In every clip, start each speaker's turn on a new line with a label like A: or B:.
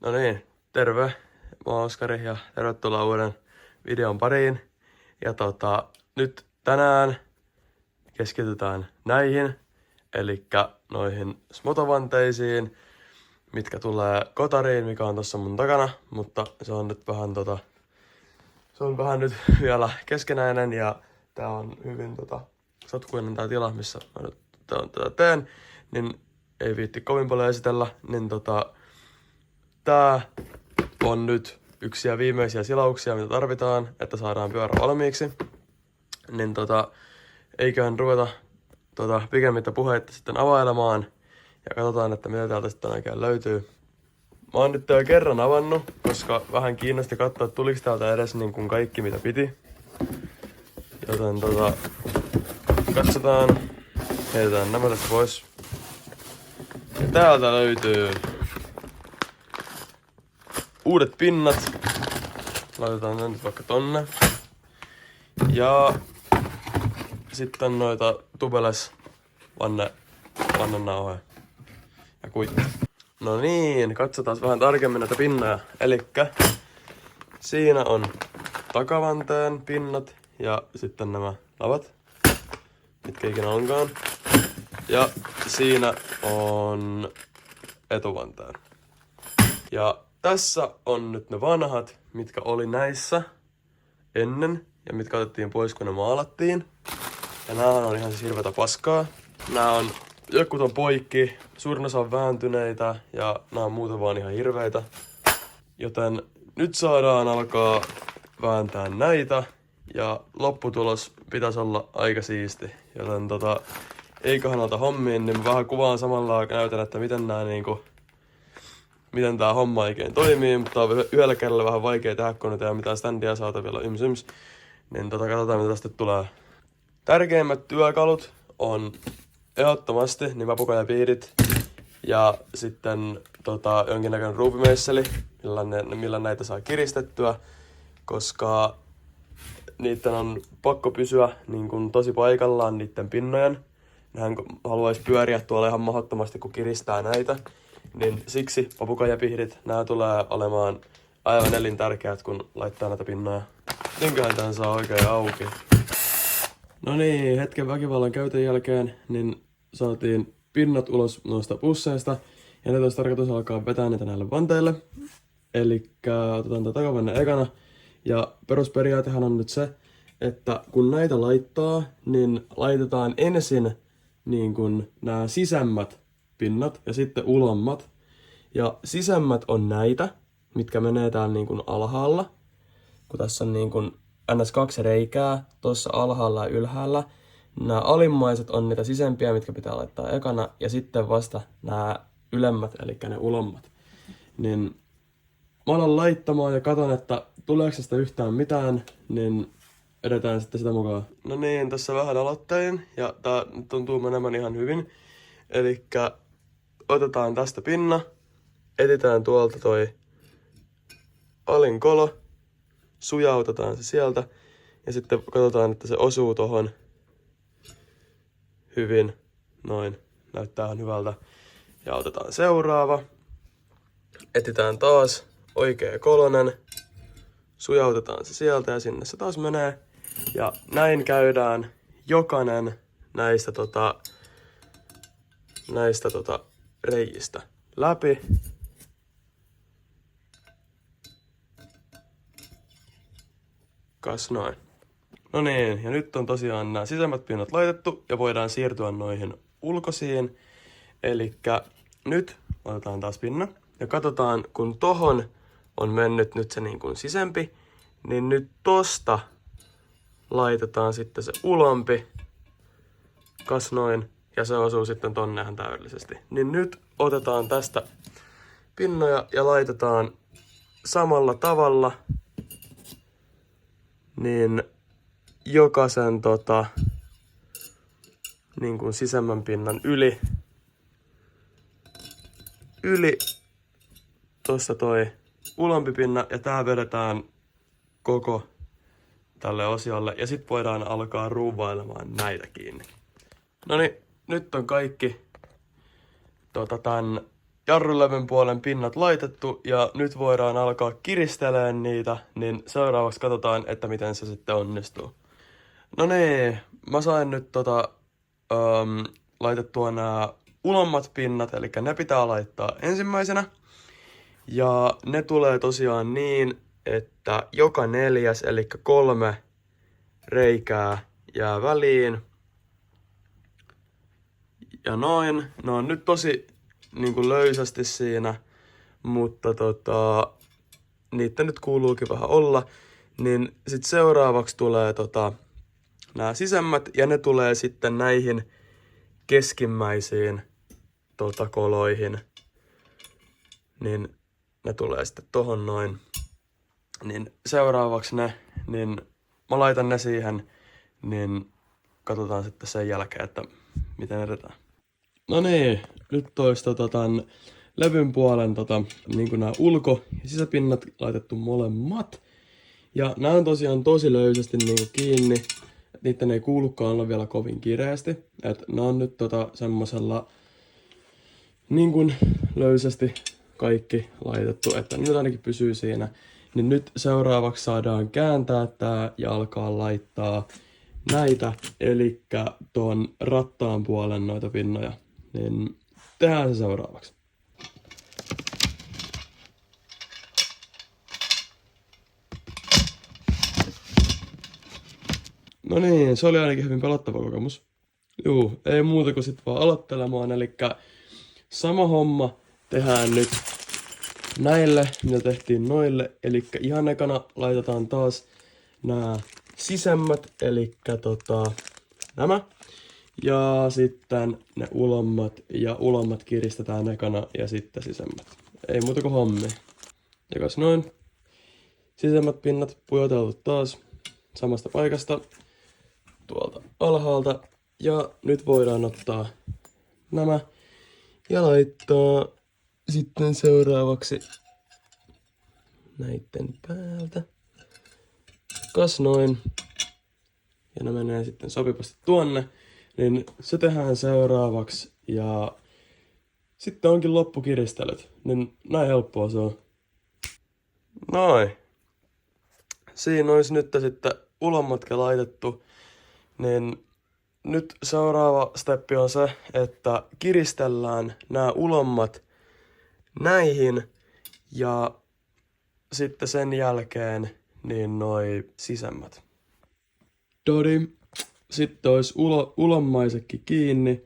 A: No niin, terve. Mä oon Oskari ja tervetuloa uuden videon pariin. Ja nyt tänään keskitytään näihin, eli noihin smotovanteisiin, mitkä tulee kotariin, mikä on tossa mun takana, mutta se on nyt vähän se on vähän nyt vielä keskenäinen ja tää on hyvin sotkuinen tää tila, missä mä nyt tätä teen, niin ei viitti kovin paljon esitellä, niin tää on nyt yksi ja viimeisiä silauksia, mitä tarvitaan, että saadaan pyörä valmiiksi. Niin eiköhän ruveta pikemmittä puheitta sitten availemaan ja katsotaan, että mitä täältä sitten oikein löytyy. Mä oon nyt jo kerran avannut, koska vähän kiinnosti katsoa, että tuliko täältä edes niin kuin kaikki mitä piti. Joten katsotaan, heitetään nämä tästä pois. Ja täältä löytyy uudet pinnat. Laitetaan ne nyt vaikka tonne. Ja sitten noita tubeles vannennauhoja ja kuitti. No niin, katsotaan vähän tarkemmin näitä pinnoja. Elikkä siinä on takavanteen pinnat ja sitten nämä lavat, mitkä ikinä onkaan. Ja siinä on etuvanteen. Ja tässä on nyt ne vanhat, mitkä oli näissä ennen ja mitkä otettiin pois, kun ne maalattiin. Ja näähän on ihan siis hirveätä paskaa. Nää on, jotkut on poikki, suurin osa on vääntyneitä ja nää on muuten vaan ihan hirveitä. Joten nyt saadaan alkaa vääntää näitä ja lopputulos pitäisi olla aika siisti. Joten eiköhän alta hommiin, niin mä vähän kuvaan samalla näytän, että miten tää homma oikein toimii, mutta on yhdellä kerralla vähän vaikea tehdä, kun ei ole mitään standia saatavilla yms. Niin katsotaan mitä tästä tulee. Tärkeimmät työkalut on ehdottomasti niin papukajapiirit ja sitten jonkinnäköinen ruuvimeisseli, millä näitä saa kiristettyä, koska niiden on pakko pysyä niin kuin tosi paikallaan niiden pinnojen. Nehän haluaisi pyöriä tuolla ihan mahdottomasti, kun kiristää näitä. Niin siksi papukajapihdit, nämä tulee olemaan aivan elintärkeät, kun laittaa näitä pinnoja. Mitenköhän tämän saa oikein auki? No niin, hetken väkivallan käytön jälkeen niin saatiin pinnat ulos noista pusseista. Ja nyt olisi tarkoitus alkaa vetää niitä näille vanteille. Elikkä otetaan tämä takavanne ekana. Ja perusperiaatehan on nyt se, että kun näitä laittaa, niin laitetaan ensin niin kuin nämä sisämmät pinnat ja sitten ulommat. Ja sisämmät on näitä, mitkä menee täällä niin kuin alhaalla. Kun tässä on niin kuin ns. 2 reikää tuossa alhaalla ja ylhäällä. Nämä alimmaiset on niitä sisempiä, mitkä pitää laittaa ekana. Ja sitten vasta nämä ylemmät, eli ne ulommat. Niin mä alan laittamaan ja katon, että tuleeko sitä yhtään mitään, niin edetään sitten sitä mukaan. No niin, tässä vähän aloittelin ja tää tuntuu menemään ihan hyvin. Elikkä otetaan tästä pinna, etsitään tuolta toi alinkolo, sujautetaan se sieltä ja sitten katsotaan, että se osuu tohon hyvin. Noin, näyttää ihan hyvältä. Ja otetaan seuraava. Etsitään taas oikea kolonen, sujautetaan se sieltä ja sinne se taas menee. Ja näin käydään jokainen näistä reiistä läpi. Kas noin. No niin, ja nyt on tosiaan nämä sisämmät pinnat laitettu ja voidaan siirtyä noihin ulkoisiin. Elikkä nyt otetaan taas pinna ja katsotaan, kun tohon on mennyt nyt se niin kuin sisempi, niin nyt tosta laitetaan sitten se ulompi. Kas noin. Ja se osuu sitten tonne ihan täydellisesti. Niin nyt otetaan tästä pinnoja ja laitetaan samalla tavalla niin jokaisen niin kuin sisemmän pinnan yli tossa toi ulompi pinna ja tää vedetään koko tälle osiolle ja sit voidaan alkaa ruuvailemaan näitä kiinni. Noniin, nyt on kaikki tän jarrulevyn puolen pinnat laitettu ja nyt voidaan alkaa kiristelemään niitä, niin seuraavaksi katsotaan, että miten se sitten onnistuu. No niin, mä sain nyt laitettua nämä ulommat pinnat, eli ne pitää laittaa ensimmäisenä. Ja ne tulee tosiaan niin, että joka 4, eli 3 reikää jää väliin. Ja noin, ne on nyt tosi niin kuin löysästi siinä, mutta niitä nyt kuuluukin vähän olla. Niin sit seuraavaksi tulee nämä sisemmät ja ne tulee sitten näihin keskimmäisiin koloihin. Niin ne tulee sitten tohon noin. Niin seuraavaksi ne, niin mä laitan ne siihen, niin katsotaan sitten sen jälkeen, että miten edetään. No niin, nyt olisi tämän levyn puolen niin kuin nämä ulko- ja sisäpinnat laitettu molemmat. Ja nämä on tosiaan tosi löysästi niin kuin kiinni. Niiden ei kuulukaan olla vielä kovin kireästi. Et nämä on nyt semmosella niin kuin löysästi kaikki laitettu, että nyt ainakin pysyy siinä. Niin nyt seuraavaksi saadaan kääntää tää ja alkaa laittaa näitä, eli tuon rattaan puolen noita pinnoja. Niin tehdään se seuraavaksi. No niin, se oli ainakin hyvin pelottava kokemus. Juu, ei muuta kuin sit vaan aloittelemaan, eli sama homma tehdään nyt näille, mitä tehtiin noille, eli ihan ekana laitetaan taas nämä sisemmät, eli nämä. Ja sitten ne ulommat kiristetään ekana ja sitten sisemmät. Ei muuta kuin hommia. Jakas noin. Sisemmät pinnat pujoteltu taas samasta paikasta tuolta alhaalta. Ja nyt voidaan ottaa nämä ja laittaa sitten seuraavaksi näitten päältä. Kas noin. Ja ne menee sitten sopivasti tuonne. Niin se tehdään seuraavaksi ja sitten onkin loppukiristelyt. Niin näin helppoa se on. Noin. Siinä olisi nyt sitten ulommatkin laitettu. Niin nyt seuraava steppi on se, että kiristellään nämä ulommat näihin ja sitten sen jälkeen niin noi sisemmät. Dodi. Sitten olisi ulommaisetkin kiinni.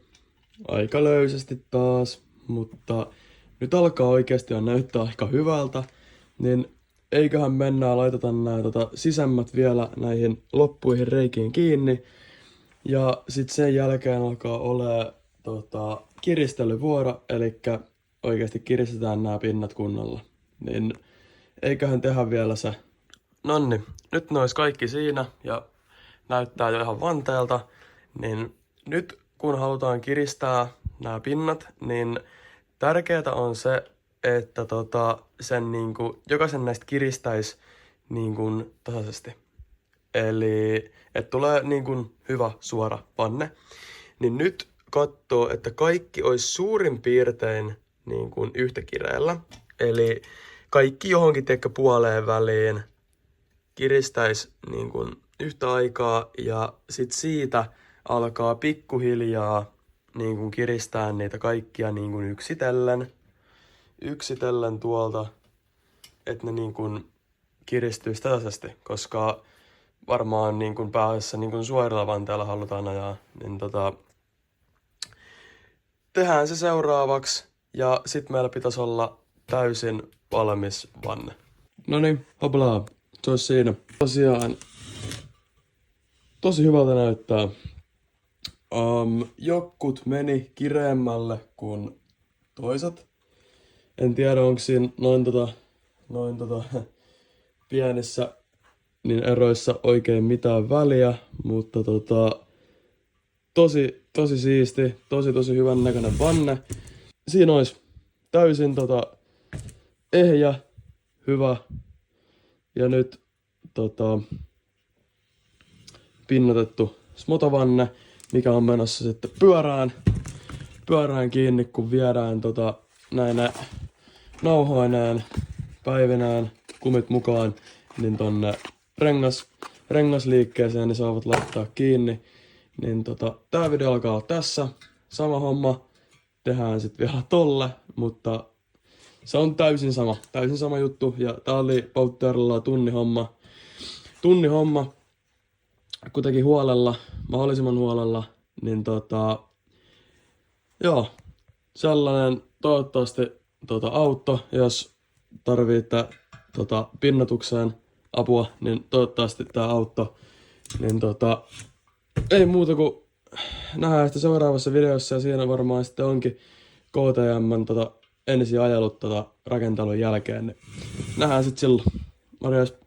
A: Aika löysästi taas, mutta nyt alkaa oikeasti on näyttää aika hyvältä. Niin eiköhän mennään laitetaan nämä sisemmät vielä näihin loppuihin reikiin kiinni. Ja sitten sen jälkeen alkaa olemaan kiristelyvuoro, eli oikeasti kiristetään nämä pinnat kunnolla. Niin eiköhän tehdä vielä se. Nonni, nyt ne olisi kaikki siinä ja näyttää jo ihan vanteelta. Niin nyt kun halutaan kiristää nämä pinnat, niin tärkeää on se, että sen niinku, jokaisen näistä kiristäisi niinku tasaisesti. Eli että tulee niinku hyvä suora panne. Niin nyt katsoo, että kaikki olisi suurin piirtein niinku yhtä kireellä. Eli kaikki johonkin puoleen väliin kiristäisi niinku yhtä aikaa ja sit siitä alkaa pikkuhiljaa niinku kiristää niitä kaikkia niinku yksitellen tuolta, että ne niinku kiristyisi tasaisesti, koska varmaan niinku päässä niinku suorilla vanteella halutaan ajaa, niin tehdään se seuraavaksi ja sit meillä pitäisi olla täysin valmis vanne. Noniin, hoplaa, se olisi siinä. Tosiaan tosi hyvältä näyttää. Jokkut meni kireemmälle kuin toiset. En tiedä onko siinä noin pienissä niin eroissa oikein mitään väliä, mutta tosi siisti, tosi hyvän näköinen vanne. Siinä olisi täysin ehjä, hyvä ja nyt pinnotettu smotovanne, mikä on menossa sitten pyörään kiinni, kun viedään näinä nauhoineen, päivinään, kumit mukaan, niin tonne rengasliikkeeseen niin saavat laittaa kiinni. Niin tää video alkaa tässä. Sama homma. Tehdään sit vielä tolle, mutta se on täysin sama juttu. Ja tää oli Pauttearilla tunni homma. Kun teki huolella, mahdollisimman huolella, niin joo, sellainen toivottavasti autto, jos tarvitte pinnotukseen apua, niin toivottavasti tää autto. Niin ei muuta kuin nähdään sitten seuraavassa videossa ja siinä varmaan sitten onkin KTM:n ensiajelut rakentelun jälkeen. Niin nähdään sitten silloin. Morjes!